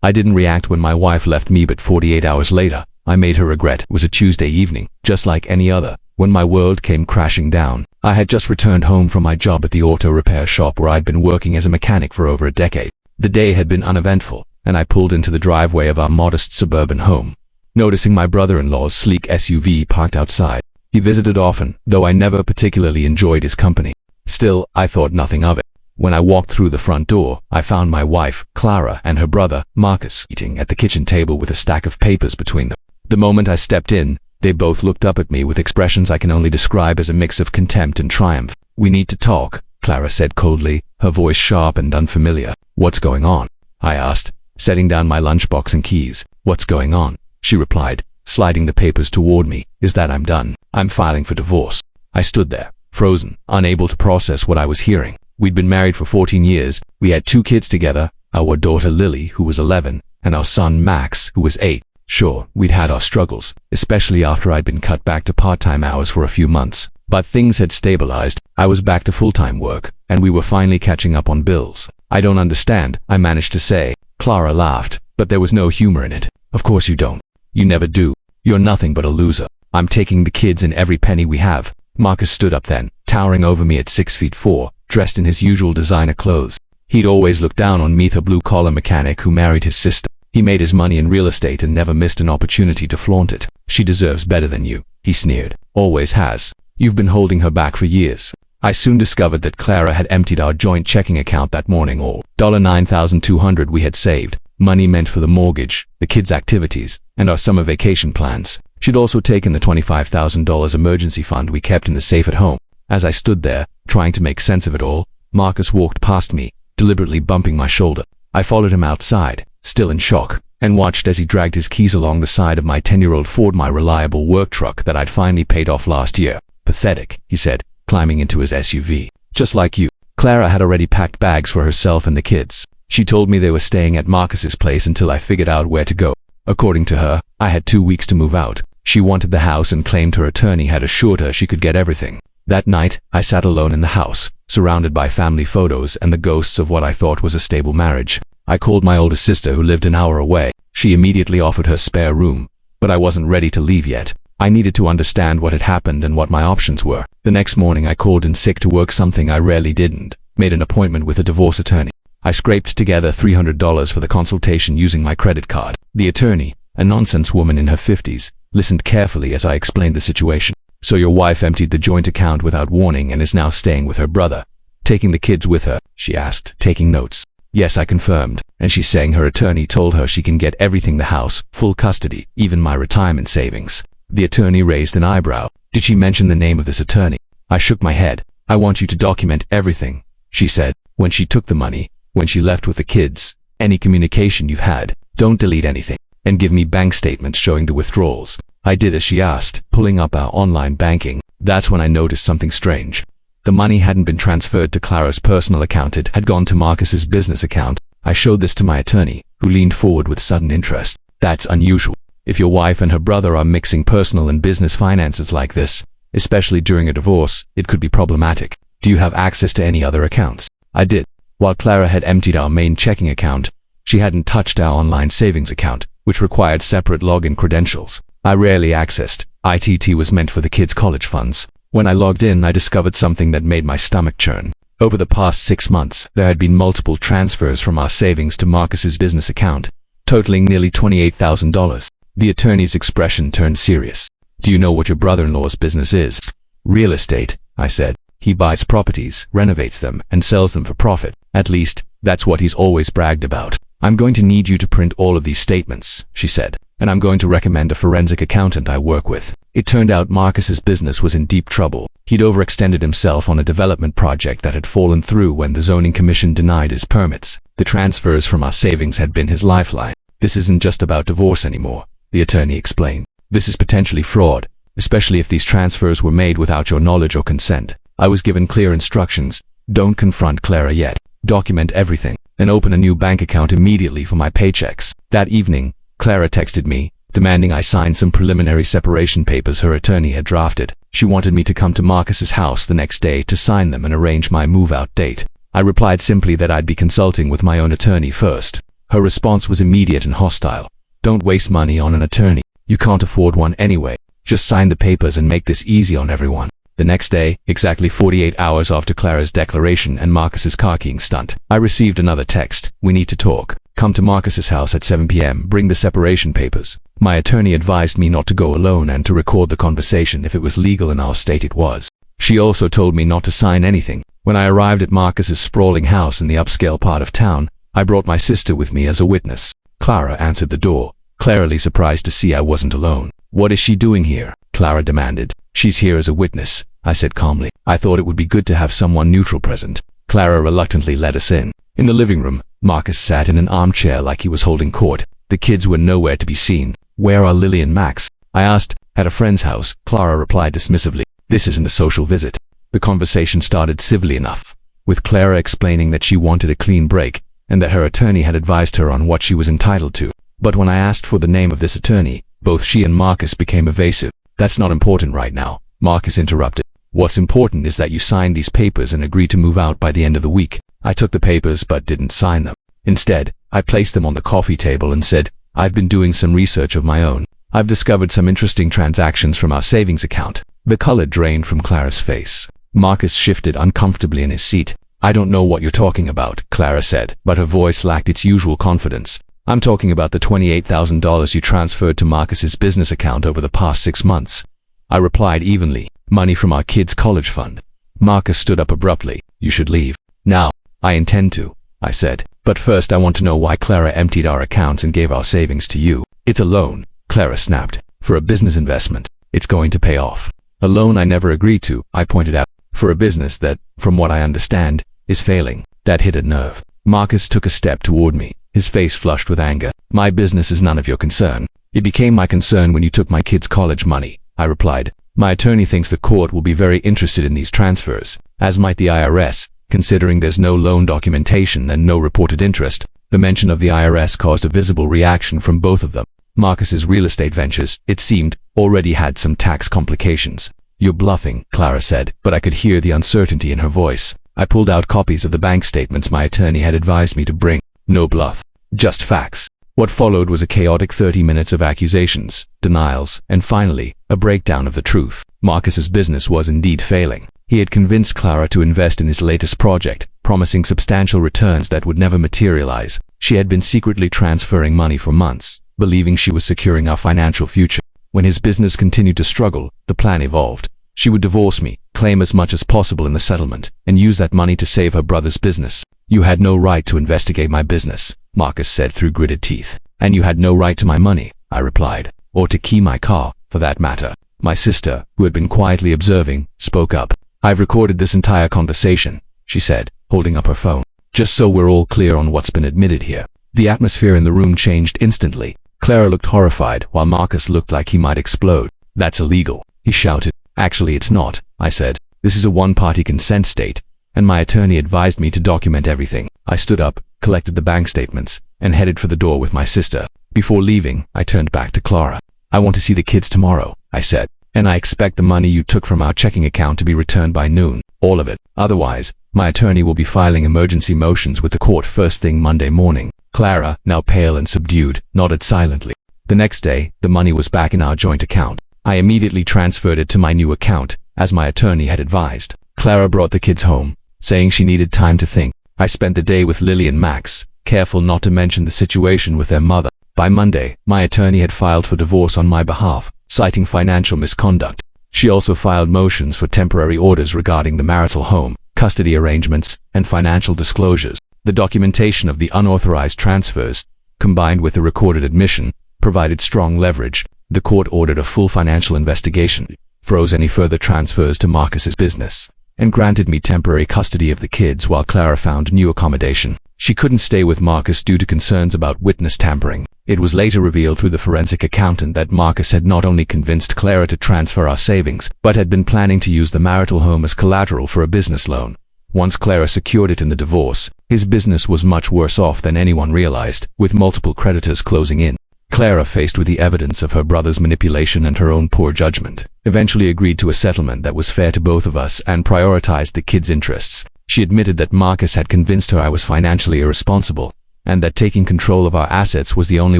I didn't react when my wife left me, but 48 hours later, I made her regret. It was a Tuesday evening, just like any other, when my world came crashing down. I had just returned home from my job at the auto repair shop where I'd been working as a mechanic for over a decade. The day had been uneventful, and I pulled into the driveway of our modest suburban home, noticing my brother-in-law's sleek SUV parked outside. He visited often, though I never particularly enjoyed his company. Still, I thought nothing of it. When I walked through the front door, I found my wife, Clara, and her brother, Marcus, eating at the kitchen table with a stack of papers between them. The moment I stepped in, they both looked up at me with expressions I can only describe as a mix of contempt and triumph. "We need to talk," Clara said coldly, her voice sharp and unfamiliar. "What's going on?" I asked, setting down my lunchbox and keys. "What's going on?" she replied, sliding the papers toward me, "is that I'm done. I'm filing for divorce." I stood there, frozen, unable to process what I was hearing. We'd been married for 14 years, we had 2 kids together, our daughter Lily, who was 11, and our son Max, who was 8. Sure, we'd had our struggles, especially after I'd been cut back to part-time hours for a few months. But things had stabilized, I was back to full-time work, and we were finally catching up on bills. "I don't understand," I managed to say. Clara laughed, but there was no humor in it. "Of course you don't. You never do. You're nothing but a loser. I'm taking the kids and every penny we have." Marcus stood up then, towering over me at 6'4", dressed in his usual designer clothes. He'd always looked down on me, the blue-collar mechanic who married his sister. He made his money in real estate and never missed an opportunity to flaunt it. "She deserves better than you," he sneered. "Always has. You've been holding her back for years." I soon discovered that Clara had emptied our joint checking account that morning, all $9,200 we had saved, money meant for the mortgage, the kids' activities, and our summer vacation plans. She'd also taken the $25,000 emergency fund we kept in the safe at home. As I stood there, trying to make sense of it all, Marcus walked past me, deliberately bumping my shoulder. I followed him outside, still in shock, and watched as he dragged his keys along the side of my 10-year-old Ford, my reliable work truck that I'd finally paid off last year. "Pathetic," he said, climbing into his SUV. "Just like you." Clara had already packed bags for herself and the kids. She told me they were staying at Marcus's place until I figured out where to go. According to her, I had 2 weeks to move out. She wanted the house and claimed her attorney had assured her she could get everything. That night, I sat alone in the house, surrounded by family photos and the ghosts of what I thought was a stable marriage. I called my older sister, who lived an hour away. She immediately offered her spare room, but I wasn't ready to leave yet. I needed to understand what had happened and what my options were. The next morning I called in sick to work, something I rarely did, made an appointment with a divorce attorney. I scraped together $300 for the consultation using my credit card. The attorney, a nonsense woman in her 50s, listened carefully as I explained the situation. "So your wife emptied the joint account without warning and is now staying with her brother, taking the kids with her?" she asked, taking notes. "Yes," I confirmed, and she's saying her attorney told her she can get everything, the house, full custody, even my retirement savings. The attorney raised an eyebrow. "Did she mention the name of this attorney?" I shook my head. "I want you to document everything," she said. "When she took the money, when she left with the kids, any communication you've had, don't delete anything, and give me bank statements showing the withdrawals." I did as she asked, pulling up our online banking. That's when I noticed something strange. The money hadn't been transferred to Clara's personal account, it had gone to Marcus's business account. I showed this to my attorney, who leaned forward with sudden interest. "That's unusual. If your wife and her brother are mixing personal and business finances like this, especially during a divorce, it could be problematic. Do you have access to any other accounts?" I did. While Clara had emptied our main checking account, she hadn't touched our online savings account, which required separate login credentials. I rarely accessed. ITT was meant for the kids' college funds. When I logged in, I discovered something that made my stomach churn. Over the past 6 months, there had been multiple transfers from our savings to Marcus's business account, totaling nearly $28,000. The attorney's expression turned serious. "Do you know what your brother-in-law's business is?" "Real estate," I said. "He buys properties, renovates them, and sells them for profit. At least, that's what he's always bragged about." "I'm going to need you to print all of these statements," she said, "and I'm going to recommend a forensic accountant I work with." It turned out Marcus's business was in deep trouble. He'd overextended himself on a development project that had fallen through when the zoning commission denied his permits. The transfers from our savings had been his lifeline. "This isn't just about divorce anymore," the attorney explained. "This is potentially fraud, especially if these transfers were made without your knowledge or consent." I was given clear instructions. Don't confront Clara yet. Document everything, and open a new bank account immediately for my paychecks. That evening, Clara texted me, demanding I sign some preliminary separation papers her attorney had drafted. She wanted me to come to Marcus's house the next day to sign them and arrange my move-out date. I replied simply that I'd be consulting with my own attorney first. Her response was immediate and hostile. "Don't waste money on an attorney. You can't afford one anyway. Just sign the papers and make this easy on everyone." The next day, exactly 48 hours after Clara's declaration and Marcus's car keying stunt, I received another text. "We need to talk. Come to Marcus's house at 7 p.m. Bring the separation papers." My attorney advised me not to go alone and to record the conversation if it was legal in our state it was. She also told me not to sign anything. When I arrived at Marcus's sprawling house in the upscale part of town, I brought my sister with me as a witness. Clara answered the door, clearly surprised to see I wasn't alone. "What is she doing here?" Clara demanded. "She's here as a witness," I said calmly. "I thought it would be good to have someone neutral present." Clara reluctantly let us in. In the living room, Marcus sat in an armchair like he was holding court. The kids were nowhere to be seen. "Where are Lily and Max?" I asked. "At a friend's house," Clara replied dismissively. "This isn't a social visit." The conversation started civilly enough, with Clara explaining that she wanted a clean break and that her attorney had advised her on what she was entitled to. But when I asked for the name of this attorney, both she and Marcus became evasive. "That's not important right now," Marcus interrupted. "What's important is that you sign these papers and agree to move out by the end of the week." I took the papers but didn't sign them. Instead, I placed them on the coffee table and said, "I've been doing some research of my own. I've discovered some interesting transactions from our savings account." The color drained from Clara's face. Marcus shifted uncomfortably in his seat. "I don't know what you're talking about," Clara said, but her voice lacked its usual confidence. "I'm talking about the $28,000 you transferred to Marcus's business account over the past 6 months. I replied evenly. "Money from our kids' college fund." Marcus stood up abruptly. "You should leave." "Now." "I intend to," I said. "But first I want to know why Clara emptied our accounts and gave our savings to you." "It's a loan," Clara snapped. "For a business investment. It's going to pay off." "A loan I never agreed to," I pointed out. "For a business that, from what I understand, is failing." That hit a nerve. Marcus took a step toward me, his face flushed with anger. "My business is none of your concern. It became my concern when you took my kids' college money," I replied. "My attorney thinks the court will be very interested in these transfers, as might the IRS, considering there's no loan documentation and no reported interest." The mention of the IRS caused a visible reaction from both of them. Marcus's real estate ventures, it seemed, already had some tax complications. "You're bluffing," Clara said, but I could hear the uncertainty in her voice. I pulled out copies of the bank statements my attorney had advised me to bring. No bluff, just facts. What followed was a chaotic 30 minutes of accusations, denials, and finally, a breakdown of the truth. Marcus's business was indeed failing. He had convinced Clara to invest in his latest project, promising substantial returns that would never materialize. She had been secretly transferring money for months, believing she was securing our financial future. When his business continued to struggle, the plan evolved. She would divorce me, claim as much as possible in the settlement, and use that money to save her brother's business. "You had no right to investigate my business," Marcus said through gritted teeth. "And you had no right to my money," I replied, "or to key my car, for that matter." My sister, who had been quietly observing, spoke up. "I've recorded this entire conversation," she said, holding up her phone. "Just so we're all clear on what's been admitted here." The atmosphere in the room changed instantly. Clara looked horrified, while Marcus looked like he might explode. "That's illegal," he shouted. "Actually, it's not," I said. "This is a one-party consent state, and my attorney advised me to document everything." I stood up, collected the bank statements, and headed for the door with my sister. Before leaving, I turned back to Clara. "I want to see the kids tomorrow," I said, "and I expect the money you took from our checking account to be returned by noon. All of it. Otherwise, my attorney will be filing emergency motions with the court first thing Monday morning." Clara, now pale and subdued, nodded silently. The next day, the money was back in our joint account. I immediately transferred it to my new account, as my attorney had advised. Clara brought the kids home, saying she needed time to think. I spent the day with Lily and Max, careful not to mention the situation with their mother. By Monday, my attorney had filed for divorce on my behalf, citing financial misconduct. She also filed motions for temporary orders regarding the marital home, custody arrangements, and financial disclosures. The documentation of the unauthorized transfers, combined with the recorded admission, provided strong leverage. The court ordered a full financial investigation, froze any further transfers to Marcus's business, and granted me temporary custody of the kids while Clara found new accommodation. She couldn't stay with Marcus due to concerns about witness tampering. It was later revealed through the forensic accountant that Marcus had not only convinced Clara to transfer our savings, but had been planning to use the marital home as collateral for a business loan. Once Clara secured it in the divorce, his business was much worse off than anyone realized, with multiple creditors closing in. Clara, faced with the evidence of her brother's manipulation and her own poor judgment, eventually agreed to a settlement that was fair to both of us and prioritized the kids' interests. She admitted that Marcus had convinced her I was financially irresponsible, and that taking control of our assets was the only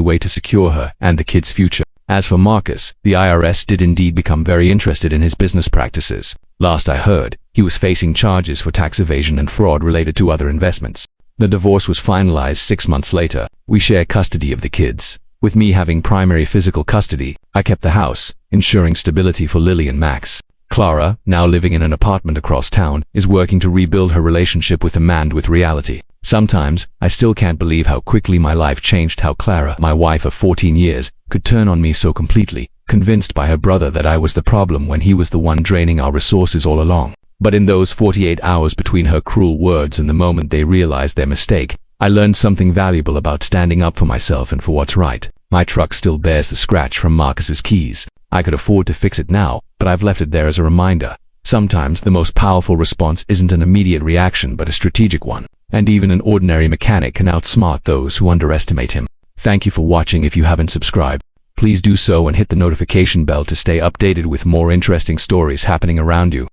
way to secure her and the kids' future. As for Marcus, the IRS did indeed become very interested in his business practices. Last I heard, he was facing charges for tax evasion and fraud related to other investments. The divorce was finalized 6 months later. We share custody of the kids. With me having primary physical custody, I kept the house, ensuring stability for Lily and Max. Clara, now living in an apartment across town, is working to rebuild her relationship with a man with reality. Sometimes, I still can't believe how quickly my life changed, how Clara, my wife of 14 years, could turn on me so completely, convinced by her brother that I was the problem when he was the one draining our resources all along. But in those 48 hours between her cruel words and the moment they realized their mistake, I learned something valuable about standing up for myself and for what's right. My truck still bears the scratch from Marcus's keys. I could afford to fix it now, but I've left it there as a reminder. Sometimes the most powerful response isn't an immediate reaction but a strategic one. And even an ordinary mechanic can outsmart those who underestimate him. Thank you for watching. If you haven't subscribed, please do so and hit the notification bell to stay updated with more interesting stories happening around you.